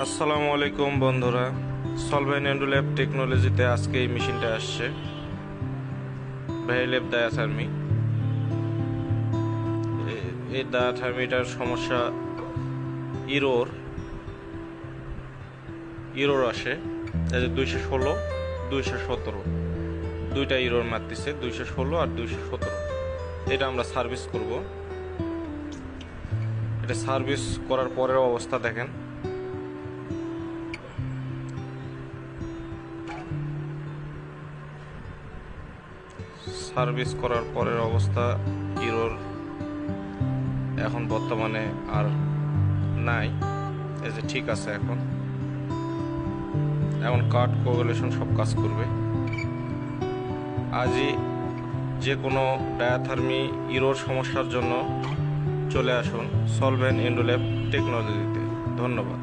আসসালামু আলাইকুম বন্ধুরা, সলভেন এন্ডুল্যাব টেকনোলজিতে আজকে এই মেশিনটা আসছে ভেরিলেব ডায়াথার্মি। এই ডায়াথার্মিটার সমস্যা ইরোর ইরোর আসে। এই যে 216 217 দুইটা ইরোর মারতেছে, 216 আর 217। এটা আমরা সার্ভিস করব। এটা সার্ভিস করার পরের অবস্থা দেখেন। সার্ভিস করার পরের অবস্থা ইরোর এখন বর্তমানে আর নাই। এই যে ঠিক আছে, এখন কার্ড কোগুলেশন সব কাজ করবে। আজই যে কোনো ডায়াথার্মি ইরোর সমস্যার জন্য চলে আসুন সলভেন এন্ডুল্যাব টেকনোলজিতে। ধন্যবাদ।